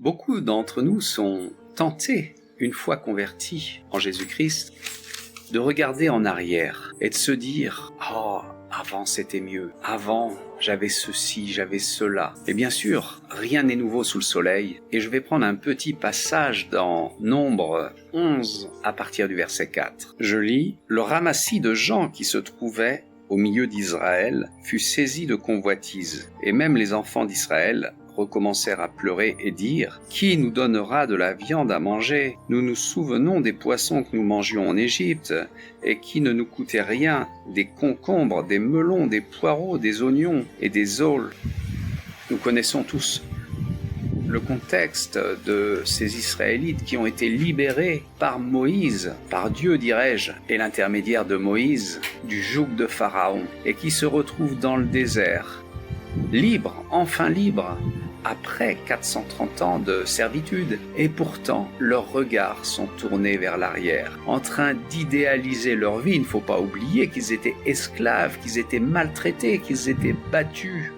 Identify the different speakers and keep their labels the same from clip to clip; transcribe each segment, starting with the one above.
Speaker 1: Beaucoup d'entre nous sont tentés, une fois convertis en Jésus-Christ, de regarder en arrière et de se dire « Oh, avant c'était mieux, avant j'avais ceci, j'avais cela ». Et bien sûr, rien n'est nouveau sous le soleil, et je vais prendre un petit passage dans Nombre 11 à partir du verset 4. Je lis « Le ramassis de gens qui se trouvaient au milieu d'Israël fut saisi de convoitise, et même les enfants d'Israël recommencèrent à pleurer et dire « Qui nous donnera de la viande à manger? Nous nous souvenons des poissons que nous mangions en Égypte et qui ne nous coûtaient rien, des concombres, des melons, des poireaux, des oignons et des aules. » Nous connaissons tous le contexte de ces Israélites qui ont été libérés par Moïse, par Dieu dirais-je, et l'intermédiaire de Moïse, du joug de Pharaon, et qui se retrouvent dans le désert, libres, enfin libres, après 430 ans de servitude, et pourtant leurs regards sont tournés vers l'arrière, en train d'idéaliser leur vie. Il ne faut pas oublier qu'ils étaient esclaves, qu'ils étaient maltraités, qu'ils étaient battus,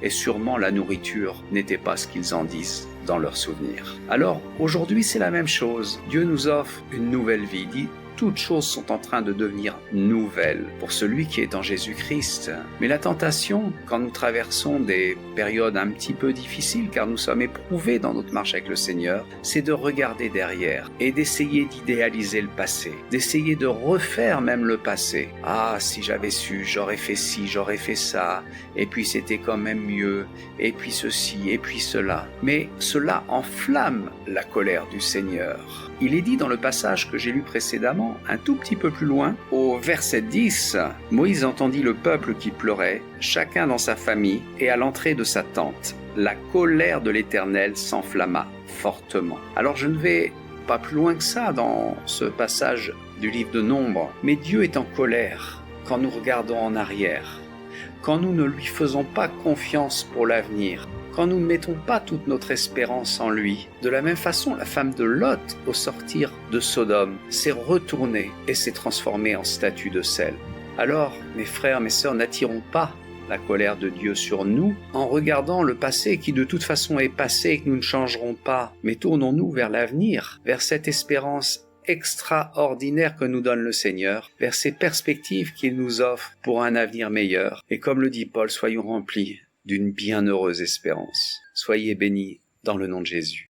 Speaker 1: et sûrement la nourriture n'était pas ce qu'ils en disent dans leurs souvenirs. Alors aujourd'hui c'est la même chose, Dieu nous offre une nouvelle vie, dit toutes choses sont en train de devenir nouvelles pour celui qui est en Jésus-Christ. Mais la tentation, quand nous traversons des périodes un petit peu difficiles, car nous sommes éprouvés dans notre marche avec le Seigneur, c'est de regarder derrière et d'essayer d'idéaliser le passé, d'essayer de refaire même le passé. Ah, si j'avais su, j'aurais fait ci, j'aurais fait ça, et puis c'était quand même mieux, et puis ceci, et puis cela. Mais cela enflamme la colère du Seigneur. Il est dit dans le passage que j'ai lu précédemment, un tout petit peu plus loin, au verset 10, « Moïse entendit le peuple qui pleurait, chacun dans sa famille, et à l'entrée de sa tente. La colère de l'Éternel s'enflamma fortement. » Alors je ne vais pas plus loin que ça dans ce passage du livre de Nombre, mais Dieu est en colère quand nous regardons en arrière, quand nous ne lui faisons pas confiance pour l'avenir, quand nous ne mettons pas toute notre espérance en lui. De la même façon, la femme de Lot, au sortir de Sodome, s'est retournée et s'est transformée en statue de sel. Alors, mes frères, mes sœurs, n'attirons pas la colère de Dieu sur nous en regardant le passé qui de toute façon est passé et que nous ne changerons pas, mais tournons-nous vers l'avenir, vers cette espérance extraordinaire que nous donne le Seigneur, vers ces perspectives qu'il nous offre pour un avenir meilleur. Et comme le dit Paul, soyons remplis d'une bienheureuse espérance. Soyez bénis dans le nom de Jésus.